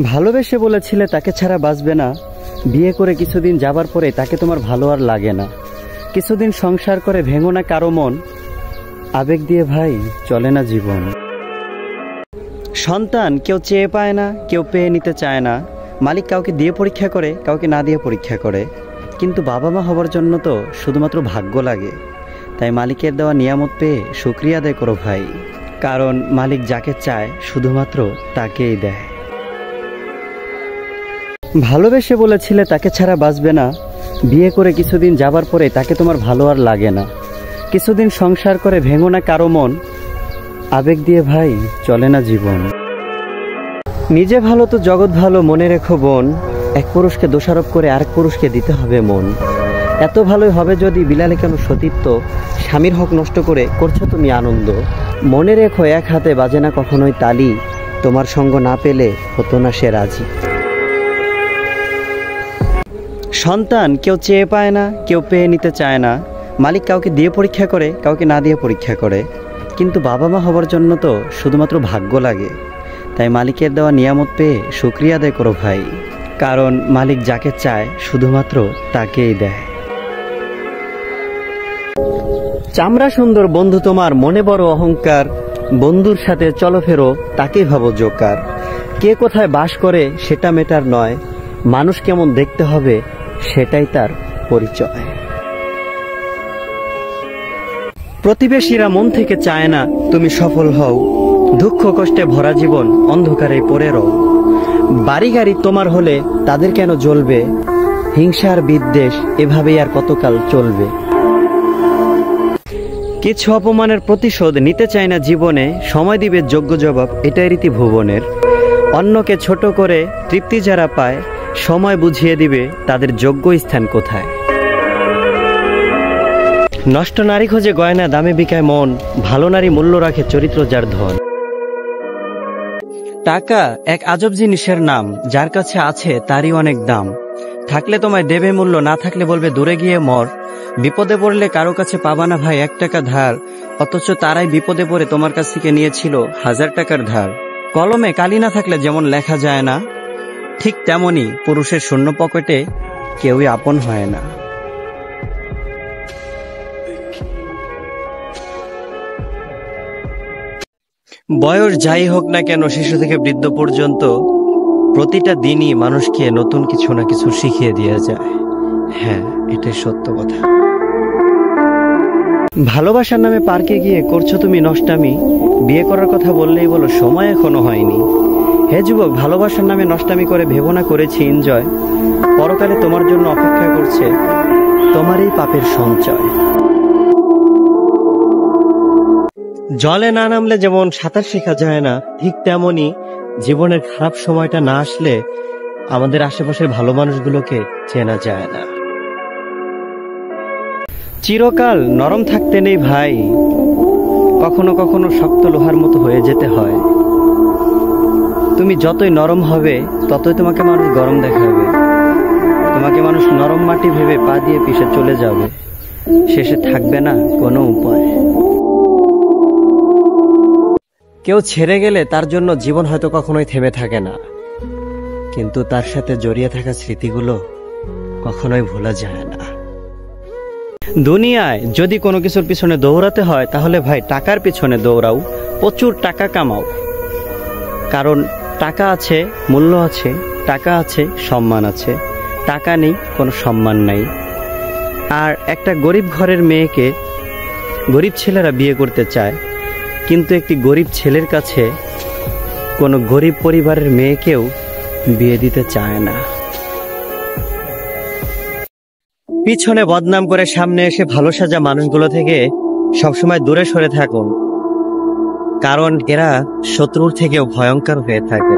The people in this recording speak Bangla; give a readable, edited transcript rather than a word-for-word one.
ভালোবেসে বলেছিলে তাকে ছাড়া বাঁচবে না, বিয়ে করে কিছুদিন যাবার পরে তাকে তোমার ভালো আর লাগে না। কিছুদিন সংসার করে ভেঙো না কারো মন, আবেগ দিয়ে ভাই চলে না জীবন। সন্তান কেউ চেয়ে পায় না, কেউ পেয়ে নিতে চায় না। মালিক কাউকে দিয়ে পরীক্ষা করে, কাউকে না দিয়ে পরীক্ষা করে। কিন্তু বাবা মা হবার জন্য তো শুধুমাত্র ভাগ্য লাগে। তাই মালিকের দেওয়া নিয়ামত পেয়ে শুকরিয়া আদায় করো ভাই, কারণ মালিক যাকে চায় শুধুমাত্র তাকেই দেয়। ভালোবেসে বলেছিলে তাকে ছাড়া বাঁচবে না, বিয়ে করে কিছুদিন যাবার পরে তাকে তোমার ভালো আর লাগে না। কিছুদিন সংসার করে ভেঙো না কারো মন, আবেগ দিয়ে ভাই চলে না জীবন। নিজে ভালো তো জগৎ ভালো, মনে রেখো বোন। এক পুরুষকে দোষারোপ করে আরেক পুরুষকে দিতে হবে মন। এত ভালোই হবে যদি বিলালে কেন সতীত্ব, স্বামীর হক নষ্ট করে করছো তুমি আনন্দ। মনে রেখো এক হাতে বাজে না কখনোই তালি, তোমার সঙ্গ না পেলে হতো না সে রাজি। সন্তান কেউ চেয়ে পায় না, কেউ পেয়ে নিতে চায় না। মালিক কাউকে দিয়ে পরীক্ষা করে, কাউকে না দিয়ে পরীক্ষা করে। কিন্তু বাবা মা হবার জন্য তো শুধুমাত্র ভাগ্য লাগে। তাই মালিকের দেওয়া নিয়ামত পেয়ে শুকরিয়া আদায় করো ভাই, কারণ মালিক যাকে চায় শুধুমাত্র তাকেই দেয়। চামড়া সুন্দর বন্ধু তোমার, মনে বড় অহংকার। বন্ধুর সাথে চলো ফেরো, তাকেই ভাবো জোকার। কে কোথায় বাস করে সেটা মেটার নয়, মানুষ কেমন দেখতে হবে সেটাই তার পরিচয়। প্রতিবেশীরা মন থেকে চায় না তুমি সফল হও, দুঃখ কষ্টে ভরা জীবন অন্ধকারে পড়ে রও। বাড়ি গাড়ি তোমার হলে তাদের কেন জ্বলবে, হিংসার বিদ্বেষ এভাবেই আর কতকাল চলবে। কিছু অপমানের প্রতিশোধ নিতে চায় না জীবনে, সময় দিবে যোগ্য জবাব এটাই রীতি ভুবনের। অন্যকে ছোট করে তৃপ্তি যারা পায়, সময় বুঝিয়ে দিবে তাদের যোগ্য স্থান কোথায়। নষ্ট নারী খোঁজে গয়না, দামে বিকায় মন। ভালো নারী মূল্য রাখে চরিত্র যার ধন। টাকা এক আজব জিনিসের নাম, যার কাছে আছে তারই অনেক দাম। থাকলে তোমায় দেবে মূল্য, না থাকলে বলবে দূরে গিয়ে মর। বিপদে পড়লে কারো কাছে পাবা না ভাই 1 টাকা ধার, অথচ তারাই বিপদে পড়ে তোমার কাছ থেকে নিয়েছিল 1000 টাকার ধার। কলমে কালি না থাকলে যেমন লেখা যায় না, ঠিক তেমনি পুরুষের শূন্য পকেটে কেউই আপন হয় না। বয়স যাই হোক না কেন, শিশু থেকে বৃদ্ধ পর্যন্ত প্রতিটা দিনই মানুষকে নতুন কিছু না কিছু শিখিয়ে দিয়ে যায়। হ্যাঁ, এটাই সত্য কথা। ভালোবাসার নামে পার্কে গিয়ে করছো তুমি নষ্টামি, বিয়ে করার কথা বললেই বলো সময় এখনো হয়নি। হে যুবক, ভালোবাসার নামে নষ্টামি করে ভেবো না করেছি এনজয়। পরকালে তোমার জন্য অপেক্ষা করছে তোমারই পাপের সঞ্চয়। জলে না নামলে যেমন সাঁতার শেখা যায় না, ঠিক তেমনি জীবনের খারাপ সময়টা না আসলে আমাদের আশেপাশের ভালো মানুষগুলোকে চেনা যায় না। চিরকাল নরম থাকতে নেই ভাই, কখনো কখনো শক্ত লোহার মতো হয়ে যেতে হয়। তুমি যতই নরম হবে ততই তোমাকে মানুষ গরম দেখাবে। তোমাকে মানুষ নরম মাটি ভেবে পা দিয়ে পিষে চলে যাবে, শেষে থাকবে না কোনো উপায়। কেউ ছেড়ে গেলে তার জন্য জীবন হয়তো কখনোই থেমে থাকে না, কিন্তু তার সাথে জড়িয়ে থাকা স্মৃতিগুলো কখনোই ভোলা যায় না। দুনিয়ায় যদি কোনো কিছুর পিছনে দৌড়াতে হয় তাহলে ভাই টাকার পিছনে দৌড়াও, প্রচুর টাকা কামাও। কারণ টাকা আছে, মূল্য আছে, টাকা আছে, সম্মান আছে। টাকা নেই, কোনো সম্মান নাই। আর একটা গরিব ঘরের মেয়েকে গরিব ছেলেরা বিয়ে করতে চায়, কিন্তু একটি গরিব ছেলের কাছে কোনো গরিব পরিবারের মেয়েকেও বিয়ে দিতে চায় না। পিছনে বদনাম করে সামনে এসে ভালো সাজা মানুষগুলো থেকে সবসময় দূরে সরে থাকুন, কারণ এরা শত্রুর থেকেও ভয়ঙ্কর হয়ে থাকে।